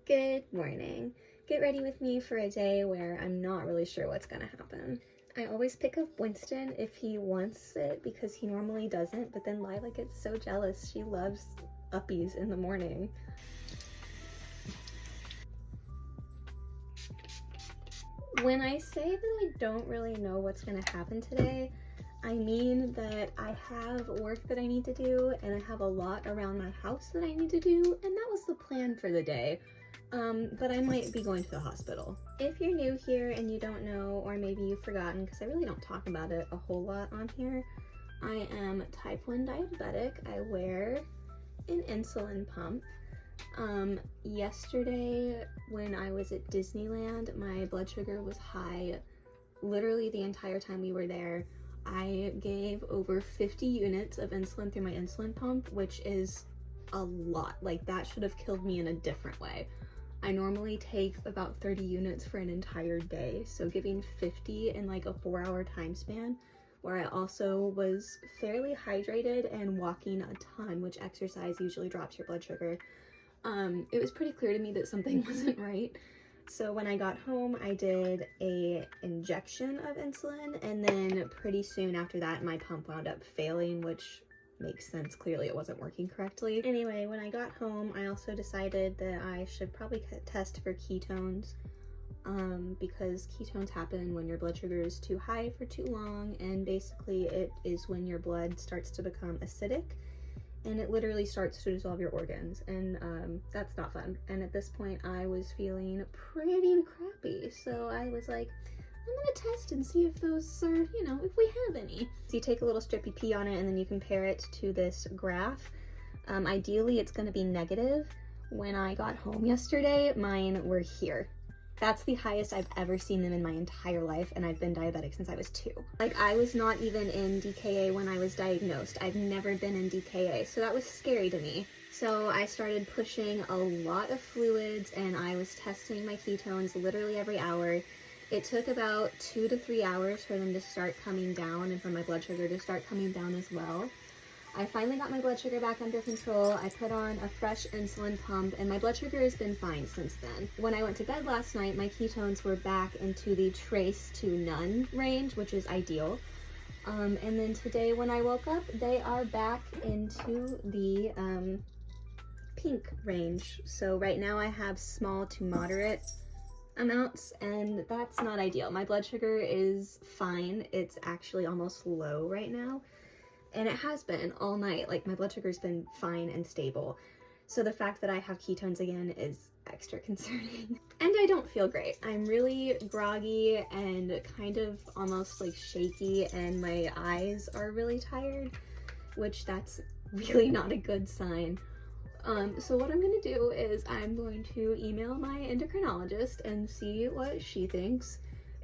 Good morning. Get ready with me for a day where I'm not really sure what's gonna happen. I always pick up Winston if he wants it because he normally doesn't, but then Lila gets so jealous. She loves uppies in the morning. When I say that I don't really know what's gonna happen today, I mean that I have work that I need to do and I have a lot around my house that I need to do, and that was the plan for the day. But I might be going to the hospital. If you're new here and you don't know, or maybe you've forgotten, because I really don't talk about it a whole lot on here, I am type 1 diabetic. I wear an insulin pump. Yesterday when I was at Disneyland, my blood sugar was high literally the entire time we were there. I gave over 50 units of insulin through my insulin pump, which is a lot. Like, that should have killed me in a different way. I normally take about 30 units for an entire day, so giving 50 in like a 4-hour time span, where I also was fairly hydrated and walking a ton, which exercise usually drops your blood sugar, it was pretty clear to me that something wasn't right. So when I got home, I did a injection of insulin, and then pretty soon after that, my pump wound up failing, which makes sense. Clearly it wasn't working correctly. Anyway, when I got home, I also decided that I should probably test for ketones, because ketones happen when your blood sugar is too high for too long, and basically it is when your blood starts to become acidic, and it literally starts to dissolve your organs, and that's not fun. And at this point I was feeling pretty crappy, so I was like, I'm gonna test and see if those are, if we have any. So you take a little strip, you pee on it, and then you compare it to this graph. Ideally it's gonna be negative. When I got home yesterday, mine were here. That's the highest I've ever seen them in my entire life, and I've been diabetic since I was 2. Like, I was not even in DKA when I was diagnosed. I've never been in DKA, so that was scary to me. So I started pushing a lot of fluids, and I was testing my ketones literally every hour. It took about 2 to 3 hours for them to start coming down and for my blood sugar to start coming down as well. I finally got my blood sugar back under control. I put on a fresh insulin pump, and my blood sugar has been fine since then. When I went to bed last night, my ketones were back into the trace to none range, which is ideal. And then today when I woke up, they are back into the pink range. So right now I have small to moderate amounts, and that's not ideal. My blood sugar is fine. It's actually almost low right now. And it has been all night. Like, my blood sugar's been fine and stable. So the fact that I have ketones again is extra concerning. And I don't feel great. I'm really groggy and kind of almost like shaky, and my eyes are really tired, which that's really not a good sign. So what I'm gonna do is I'm going to email my endocrinologist and see what she thinks.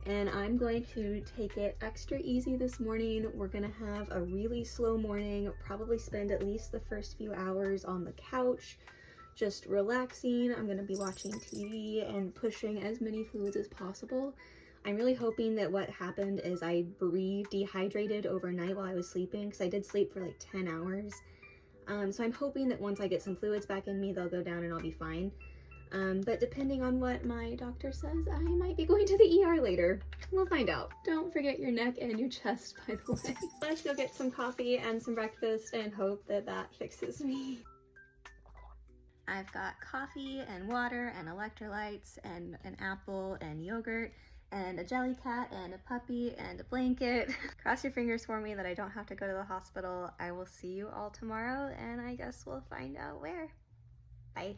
And I'm going to take it extra easy this morning. We're gonna have a really slow morning, probably spend at least the first few hours on the couch, just relaxing. I'm gonna be watching TV and pushing as many fluids as possible. I'm really hoping that what happened is I breathed dehydrated overnight while I was sleeping, because I did sleep for like 10 hours. So I'm hoping that once I get some fluids back in me, they'll go down and I'll be fine. But depending on what my doctor says, I might be going to the ER later. We'll find out. Don't forget your neck and your chest, by the way. Let's go get some coffee and some breakfast and hope that that fixes me. I've got coffee and water and electrolytes and an apple and yogurt and a jelly cat and a puppy and a blanket. Cross your fingers for me that I don't have to go to the hospital. I will see you all tomorrow, and I guess we'll find out where. Bye.